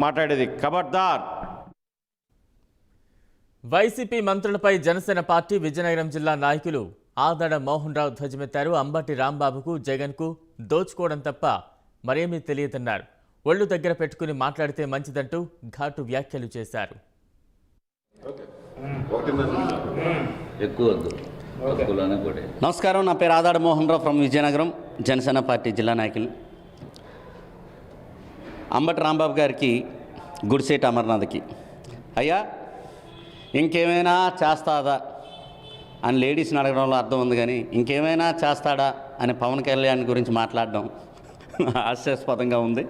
మాట్లాడేది. ఖబర్దార్. YCP మంత్రులపై Janasena party Vizianagaram జిల్లా నాయకులు ఆదాడ మోహన్ రావు ధ్వజమెత్తారు. అంబటి రాంబాబుకు జగన్కు దోచుకోవడం తప్ప మరేమీ తెలియదన్నారు. ఒళ్ళు దగ్గర పెట్టుకుని మాట్లాడితే మంచిదంటూ ఘాటు వ్యాఖ్యలు చేశారు. నమస్కారం, నా పేరు ఆదాడ మోహన్ రావు ఫ్రమ్ విజయనగరం, జనసేన పార్టీ జిల్లా నాయకులు. అంబటి రాంబాబు గారికి, గుడిసేటి అమర్నాథ్కి, అయ్యా ఇంకేమైనా చేస్తాదా అని లేడీస్ని అడగడంలో అర్థం ఉంది, కానీ ఇంకేమైనా చేస్తాడా అని పవన్ కళ్యాణ్ గురించి మాట్లాడడం హాస్యాస్పదంగా ఉంది.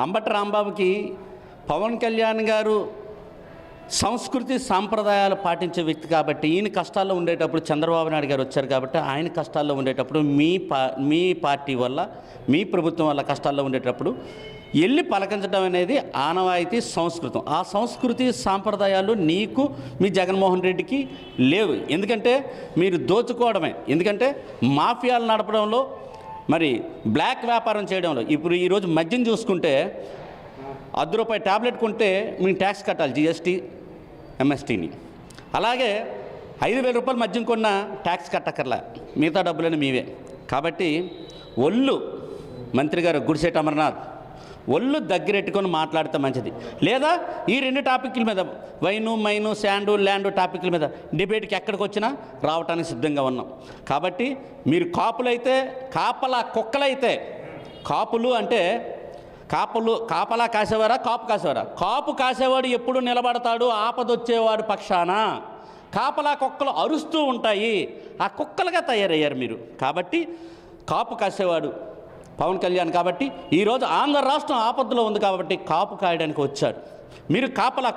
అంబటి రాంబాబుకి పవన్ కళ్యాణ్ గారు సంస్కృతి సాంప్రదాయాలు పాటించే వ్యక్తి కాబట్టి, ఈయన కష్టాల్లో ఉండేటప్పుడు చంద్రబాబు నాయుడు గారు వచ్చారు కాబట్టి, ఆయన కష్టాల్లో ఉండేటప్పుడు మీ పార్టీ వల్ల, మీ ప్రభుత్వం వల్ల కష్టాల్లో ఉండేటప్పుడు వెళ్ళి పలకించడం అనేది ఆనవాయితీ సంస్కృతం. ఆ సంస్కృతి సాంప్రదాయాలు నీకు, మీ జగన్మోహన్ రెడ్డికి లేవు. ఎందుకంటే మీరు దోచుకోవడమే. ఎందుకంటే మాఫియాలు నడపడంలో, మరి బ్లాక్ వ్యాపారం చేయడంలో, ఇప్పుడు ఈరోజు మద్యం చూసుకుంటే ₹10 ట్యాబ్లెట్ కొంటే మేము ట్యాక్స్ కట్టాలి, జిఎస్టీ ఎంఎస్టీని. అలాగే ₹5,000 మద్యం కొన్నా ట్యాక్స్ కట్టక్కర్లా, మిగతా డబ్బులని మీవే. కాబట్టి ఒళ్ళు మంత్రి గారు గుడిసేటి అమర్నాథ్ ఒళ్ళు దగ్గరెట్టుకొని మాట్లాడితే మంచిది. లేదా ఈ 2 టాపిక్ల మీద, వైను మైను శాండు ల్యాండు టాపిక్ల మీద డిబేట్కి ఎక్కడికి వచ్చినా రావడానికి సిద్ధంగా ఉన్నాం. కాబట్టి మీరు కాపులైతే, కుక్కలైతే, కాపులు అంటే కాపలా కాసేవారా, కాపు కాసేవారా? కాపు కాసేవాడు ఎప్పుడు నిలబడతాడు ఆపదొచ్చేవాడు పక్షాన. కాపలా కుక్కలు అరుస్తూ ఉంటాయి, ఆ కుక్కలుగా తయారయ్యారు మీరు. కాబట్టి కాపు కాసేవాడు పవన్ కళ్యాణ్. కాబట్టి ఈరోజు ఆంధ్ర రాష్ట్రం ఆపదలో ఉంది కాబట్టి కాపు కాయడానికి వచ్చాడు. మీరు కాపలా